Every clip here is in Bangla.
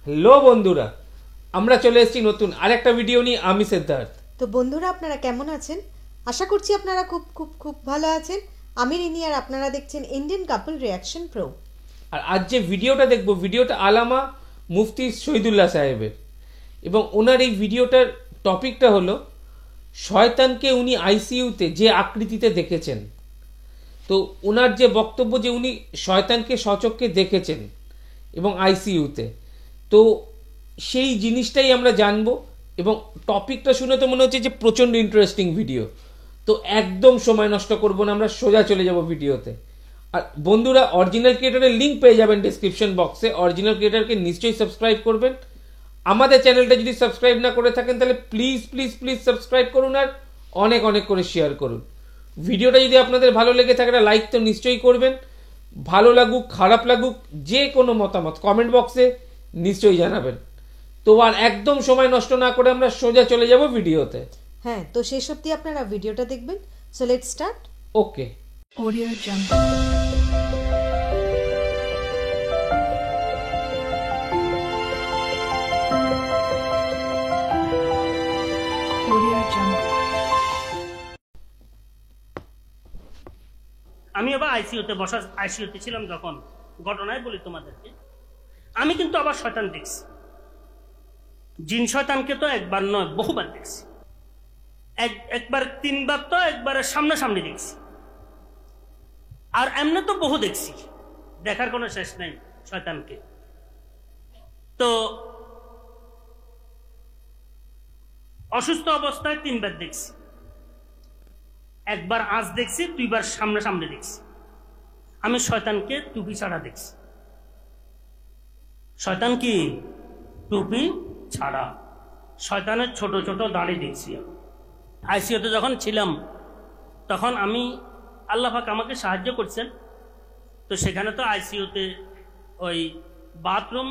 হ্যালো বন্ধুরা, আমরা চলে এসেছি নতুন আরেকটা ভিডিও নিয়ে। আমি সিদ্ধার্থ। তো বন্ধুরা, আপনারা কেমন আছেন? আশা করছি আপনারা খুব খুব খুব ভালো আছেন। আমি রিনি, আর আপনারা দেখছেন ইন্ডিয়ান কাপল রিয়াকশন প্রো। আর আজ যে ভিডিওটা দেখবো, ভিডিওটা আলামা মুফতি শহীদুল্লাহ সাহেবের, এবং ওনার এই ভিডিওটার টপিকটা হলো শয়তানকে উনি আইসিইউতে যে আকৃতিতে দেখেছেন। তো ওনার যে বক্তব্য যে উনি শয়তানকে সচক্ষে দেখেছেন এবং আইসিইউতে, তো সেই জিনিসটাই আমরা জানবো। এবং টপিকটা শুনে তো মনে হচ্ছে যে প্রচণ্ড ইন্টারেস্টিং ভিডিও। তো একদম সময় নষ্ট করবো না, আমরা সোজা চলে যাব ভিডিওতে। আর বন্ধুরা, অরিজিনাল ক্রিয়েটারের লিঙ্ক পেয়ে যাবেন ডিসক্রিপশন বক্সে। অরিজিনাল ক্রিয়েটারকে নিশ্চয়ই সাবস্ক্রাইব করবেন। আমাদের চ্যানেলটা যদি সাবস্ক্রাইব না করে থাকেন তাহলে প্লিজ প্লিজ প্লিজ সাবস্ক্রাইব করুন, আর অনেক অনেক করে শেয়ার করুন। ভিডিওটা যদি আপনাদের ভালো লেগে থাকে লাইক তো নিশ্চয়ই করবেন। ভালো লাগুক খারাপ লাগুক, যে কোনো মতামত কমেন্ট বক্সে নিশ্চয়ই জানাবেন। তো আর একদম সময় নষ্ট না করে আমরা সোজা চলে যাব ভিডিওতে। হ্যাঁ, তো শেষ অবধি আপনারা ভিডিওটা দেখবেন। So let's start. Okay. Audio Jungle. Audio Jungle. আমি আবার আইসিইউতে ছিলাম যখন, ঘটনায় বলি তোমাদেরকে। আমি কিন্তু আবার শয়তান দেখছি। জিন শয়তানকে তো একবার নয়, বহুবার দেখছি। একবার তিনবার তো একবারে সামনাসামনি দেখছি। আর এমনি তো বহু দেখছি, দেখার কোনো শেষ নাই শয়তানকে। তো অসুস্থ অবস্থায় তিনবার দেখছি, একবার আজ দেখছি, দুইবার সামনাসামনি দেখছি। আমি শয়তানকে টুপি ছাড়া দেখছি। শয়তান কি টুপি ছাড়া, শয়তানের ছোট ছোট দাড়ি দেখছি। আইসিইউতে যখন ছিলাম তখন আমি, আল্লাহ পাক আমাকে সাহায্য করছেন। তো সেখানে তো আইসিইউতে ওই বাথরুম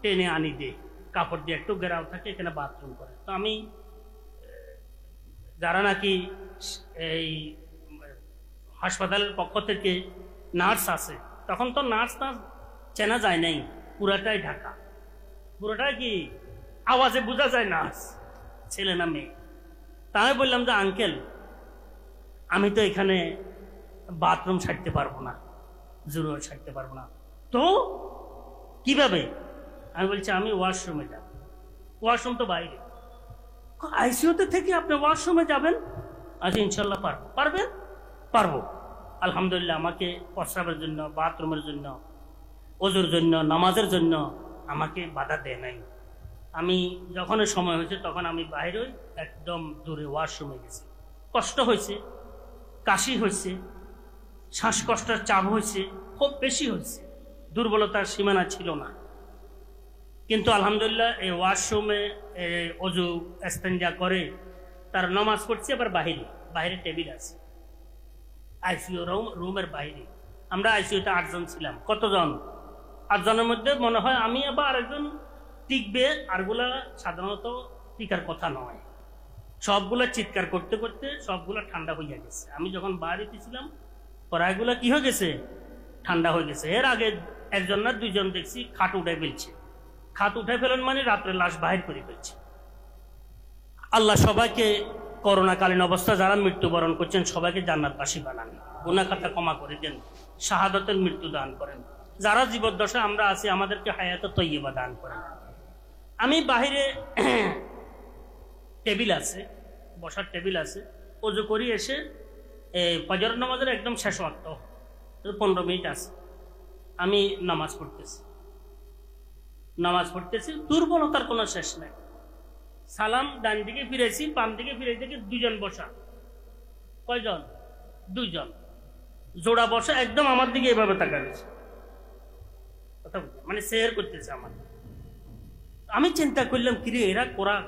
টেনে আনি দে, কাপড় দিয়ে একটু ঘেরাও থাকে, এখানে বাথরুম করে। তো আমি, যারা নাকি এই হাসপাতালের পক্ষ থেকে নার্স আছে, তখন তো নার্স চেনা যায় নাই, পুরাটাই ঢাকা, পুরোটাই কি আওয়াজে বোঝা যায় নার্স ছেলে না মেয়ে। তা আমি বললাম যে আঙ্কেল, আমি তো এখানে বাথরুম ছাড়তে পারবো না, জরুরি ছাড়তে পারবো না। তো কিভাবে? আমি বলছি আমি ওয়াশরুমে যাব। ওয়াশরুম তো বাইরে। আইসিইউতে থেকে আপনি ওয়াশরুমে যাবেন? আচ্ছা, ইনশাল্লাহ পারবো। পারবেন? পারবো আলহামদুলিল্লাহ। আমাকে প্রস্রাবের জন্য, বাথরুমের জন্য, ওজুর জন্য, নামাজের জন্য আমাকে বাধা দেয় নাই। আমি যখন সময় হয়েছে তখন আমি বাইরে একদম দূরে ওয়াশরুমে গেছি। কষ্ট হয়েছে, কাশি হয়েছে, শ্বাসকষ্টের চাপ হয়েছে, খুব বেশি হয়েছে, দুর্বলতার সীমানা ছিল না। কিন্তু আলহামদুলিল্লাহ এই ওয়াশরুমে অজু ইস্তেঞ্জা করে তার নামাজ পড়ছে। আবার বাইরে টেবিল আছে, আইসিইউ রুমের বাইরে। আমরা আইসিইউতে 8 জন ছিলাম। কতজন? 8 জনের মধ্যে মনে হয় আমি আবার আরেকজন টিকবে, আরগুলা সাধারণত টিকার কথা নয়। সবগুলা চিৎকার করতে করতে সবগুলা ঠান্ডা হয়ে গেছে। আমি যখন বাড়িতে ছিলাম প্রায়গুলা কি হয়ে গেছে, ঠান্ডা হয়ে গেছে। এর আগে একজন না দুইজন দেখছি খাট উঠে ফেলছে। খাট উঠে ফেলেন মানে রাত্রে লাশ বাহির করে ফেলছে। আল্লাহ সবাইকে করোনাকালীন অবস্থা যারা মৃত্যুবরণ করছেন সবাইকে জান্নাতবাসী বানান, গুনাহ খাতা ক্ষমা করে দেন, শাহাদাতের মৃত্যু দান করেন। যারা জীবদ্দশা আমরা আছি আমাদেরকে হায়াত তৈয়বা দান করেন। আমি বাহিরে টেবিল আছে, বসার টেবিল আছে, ওযু করি এসে ফজর নামাজের একদম শেষ ওয়াক্ত, 15 মিনিট আছে, আমি নামাজ পড়তেছি। দুর্বলতার কোনো শেষ নাই। সালাম, ডান দিকে ফিরেছি, বাম দিকে ফিরে দেখি 2 জন বসা। কয়জন? 2 জন জোড়া বসা, একদম আমার দিকে এভাবে তাকাচ্ছে, কথা বলছে, মানে শেয়ার করতেছে আমার। আমি চিন্তা করলাম কিরে এরা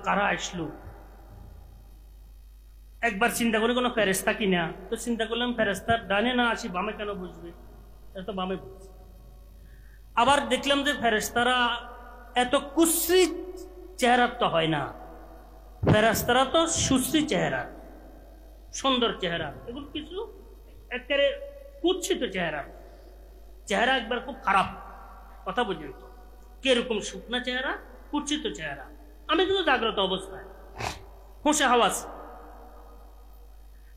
কারা আসলো। একবার চিন্তা করি কোনো ফেরেস্তা কিনা, তো চিন্তা করলাম ফেরেস্তার ডানে না আসি বামে কেন বুঝবে, এটা তো বামে বুঝছে। আবার দেখলাম যে ফেরেস্তারা এত কুশ্রী চেহারার তো হয় না, ফেরেস্তারা তো সুশ্রী চেহারা, সুন্দর চেহারা। এগুলো কিছু একেবারে কুৎসিত চেহারা একবার খুব খারাপ, কথা বুঝলেন তো। কিরকম শুকনা চেহারা, কুৎসিত চেহারা। আমি কিন্তু জাগ্রত অবস্থায় হোসে হাওয়াজ।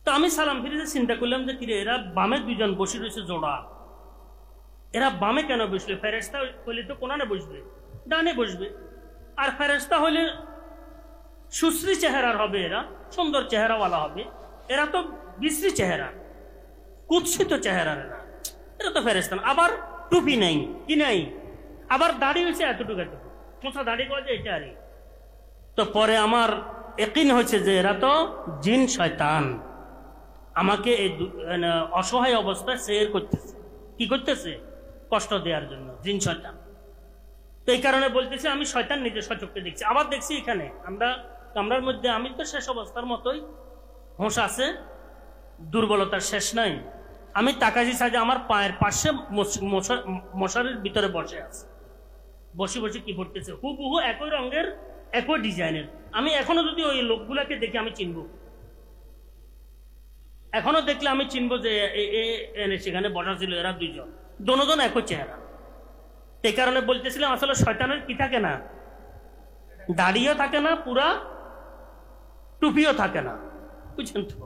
তো আমি সালাম ফিরে চিন্তা করলাম যে কিরে এরা বামে দুজন বসে রয়েছে জোড়া, এরা বামে কেন বসবে? ফেরেশতা হইলে তো কোনানে বসবে, ডানে বসবে। আর ফেরেশতা হইলে সুশ্রী চেহারার হবে, এরা সুন্দর চেহারাওয়ালা হবে। এরা তো বিশ্রী চেহারা, কুৎসিত চেহারার। এরা তো ফেরেশতা না। আবার টুপি নাই, কি নাই, আবার দাড়ি হয়েছে এতটুকু এতটুকু, মোছা দাড়ি করা যায় এটা। আরে তো পরে আমার ইয়াকিন হয়েছে যে এরা তো জিন শয়তান, আমাকে এই অসহায় অবস্থায় সের করতেছে। কি করতেছে? কষ্ট দেওয়ার জন্য, জিন শয়তান। তো এই কারণে বলতেছি আমি শয়তান নিজে সচক্ষে দেখছি। আবার দেখছি এখানে আমরা কামরার মধ্যে, আমি তো শেষ অবস্থার মতোই, হোঁশ আছে, দুর্বলতার শেষ নাই। আমি তাকাইছি সাজে আমার পায়ের পাশে মশারির ভিতরে বসে আছে, বসে বসে কি করতেছে, হুবহু একই রঙের একই ডিজাইনের। আমি এখনো যদি ওই লোকগুলাকে দেখি আমি চিনব, এখনো দেখলে আমি চিনবো যে সেখানে বসা ছিল এরা দুইজন, দোনোজন একই চেহারা। এই কারণে বলতেছিলাম আসলে শয়তানের কি থাকে না, দাড়িও থাকে না, পুরা টুপিও থাকে না, বুঝছেন তো,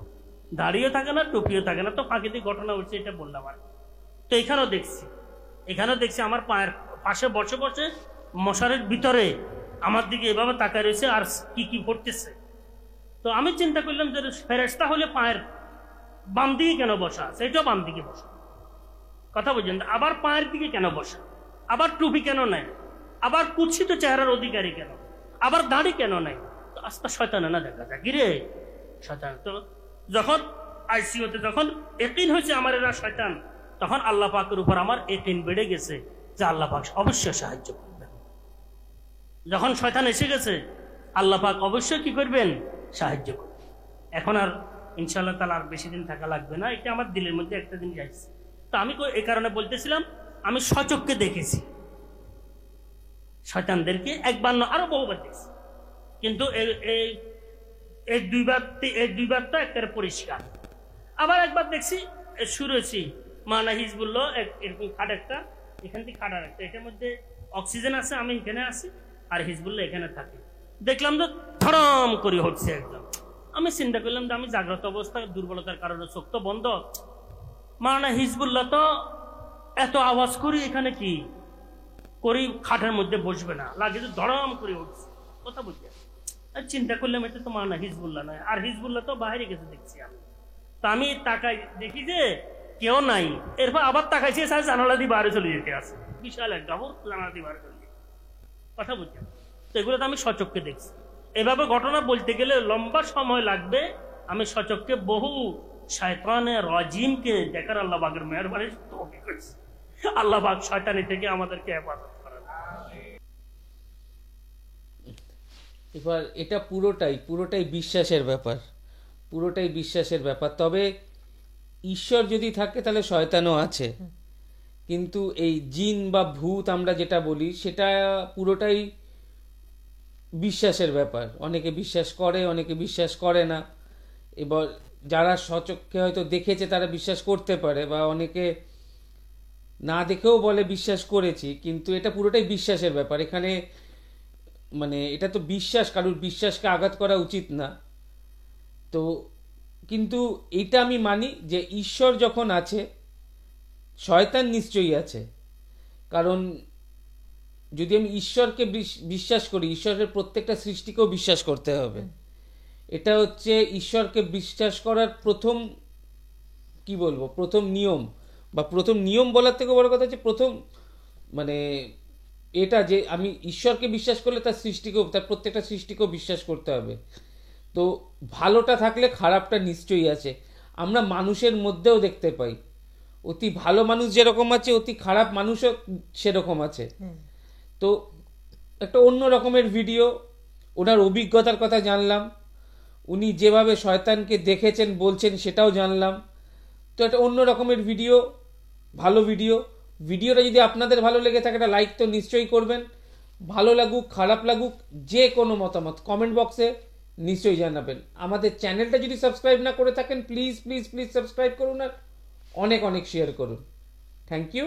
দাড়িও থাকে না, টুপিও থাকে না। তো প্রাকৃতিক ঘটনা হচ্ছে, এটা বললাম। আর তো এখানেও দেখছি আমার পায়ের পাশে বসে বসে মশারির ভিতরে আমার দিকে এভাবে তাকায় রয়েছে আর কি কি করতেছে। তো আমি চিন্তা করলাম যে ফেরেশতা হলে পায়ের বাম দিকে কেন বসা, সেটাও বাম দিকে বসা, কথা বুঝলেন? আবার পায়ের দিকে কেন বসা, আবার টুপি কেন নেয়, আবার কুৎসিত চেহারার অধিকারী কেন, আবার দাড়ি কেন নেয়? তো আস্তে শয়তানে না দেখা যায়, গিরে শয়তান। তো যখন আইসিইউতে যখন ইয়াকিন হয়েছে আমার এরা শয়তান, তখন আল্লাহ পাকের উপর আমার ইয়াকিন বেড়ে গেছে যে আল্লাহ পাক অবশ্যই সাহায্য করবেন। যখন শয়তান এসে গেছে, আল্লাহ পাক অবশ্যই কি করবেন, সাহায্য করবেন। এখন আর ইনশাআল্লাহ তাআলা আর বেশি দিন থাকা লাগবে না, এটা আমার দিলের মধ্যে একটা দিন যাইছে। তো আমি এই কারণে বলতেছিলাম আমি সচক্ষে দেখেছি শয়তানদেরকে, একবার না আরো বহুবার দেখছি। কিন্তু এই দুইবার তো একটা পরিষ্কার। আবার একবার দেখছি শুনেছি মানা হিজবুল্লাহ এরকম খাট একটা, এখান থেকে খাটার একটা, এটার মধ্যে অক্সিজেন আছে, আমি এখানে আছি আর হিজবুল্লাহ এখানে থাকে। দেখলাম যে ধরম করে হচ্ছে একদম। আমি চিন্তা করলাম যে আমি জাগ্রত অবস্থায় দুর্বলতার কারণে চোখ তো বন্ধ, মানা হিজবুল্লাহ তো এত আওয়াজ করি এখানে কি করি, খাটের মধ্যে বসবে না, লাগে যে ধরম করে উঠছে, কথা বুঝতে। চিন্তা করলাম এটা তো মানা হিজবুল্লাহ নয়, আর হিজবুল্লাহ তো বাইরে গেছে দেখছি আমি। তো আমি তাকাই দেখি যে কেউ নাই, এরপর আবার তাকাইছি জানালা দিয়ে বাইরে চলে যেতে আছে, বিশাল একটা জানালা দিয়ে বাইরে চলে যেতে, কথা বুঝতে। তো এগুলো তো আমি সচক্ষে দেখছি। এভাবে ঘটনা বলতে গেলে লম্বা সময় লাগবে। আমি সচক্ষে বহু শয়তানের রাজিমকে দেখার আল্লাহ পাকের মেহেরবানি তৌফিক করেছে। আল্লাহ পাক শয়তানি থেকে আমাদেরকে হেফাজত করেন। এবার এটা পুরোটাই বিশ্বাসের ব্যাপার। তবে ঈশ্বর যদি থাকে তাহলে শয়তানও আছে, কিন্তু এই জিন বা ভূত আমরা যেটা বলি সেটা পুরোটাই বিশ্বাসের ব্যাপার। অনেকে বিশ্বাস করে, অনেকে বিশ্বাস করে না। এবার যারা সচক্ষে হয়তো দেখেছে তারা বিশ্বাস করতে পারে, বা অনেকে না দেখেও বলে বিশ্বাস করেছি, কিন্তু এটা পুরোটাই বিশ্বাসের ব্যাপার। এখানে মানে এটা তো বিশ্বাস, কারোর বিশ্বাসকে আঘাত করা উচিত না। তো কিন্তু এইটা আমি মানি যে ঈশ্বর যখন আছে, শয়তান নিশ্চয়ই আছে। কারণ যদি আমি ঈশ্বরকে বিশ্বাস করি, ঈশ্বরের প্রত্যেকটা সৃষ্টিকেও বিশ্বাস করতে হবে। এটা হচ্ছে ঈশ্বরকে বিশ্বাস করার প্রথম নিয়ম, বা প্রথম নিয়ম বলার থেকে বড় কথা হচ্ছে প্রথম মানে এটা যে আমি ঈশ্বরকে বিশ্বাস করলে তার প্রত্যেকটা সৃষ্টিকেও বিশ্বাস করতে হবে। তো ভালোটা থাকলে খারাপটা নিশ্চয়ই আছে। আমরা মানুষের মধ্যেও দেখতে পাই, অতি ভালো মানুষ যেরকম আছে অতি খারাপ মানুষও সেরকম আছে। তো একটা অন্য রকমের ভিডিও, ওনার অভিজ্ঞতার কথা জানলাম, উনি যেভাবে শয়তানকে দেখেছেন বলছেন সেটাও জানলাম। তো একটা অন্য রকমের ভিডিও, ভালো ভিডিওটা যদি আপনাদের ভালো লেগে থাকে একটা লাইক তো নিশ্চয়ই করবেন। ভালো লাগুক খারাপ লাগুক যে কোনো মতামত কমেন্ট বক্সে নিশ্চয়ই জানাবেন। আমাদের চ্যানেলটা যদি সাবস্ক্রাইব না করে থাকেন প্লিজ সাবস্ক্রাইব করুন আর অনেক শেয়ার করুন। Thank you.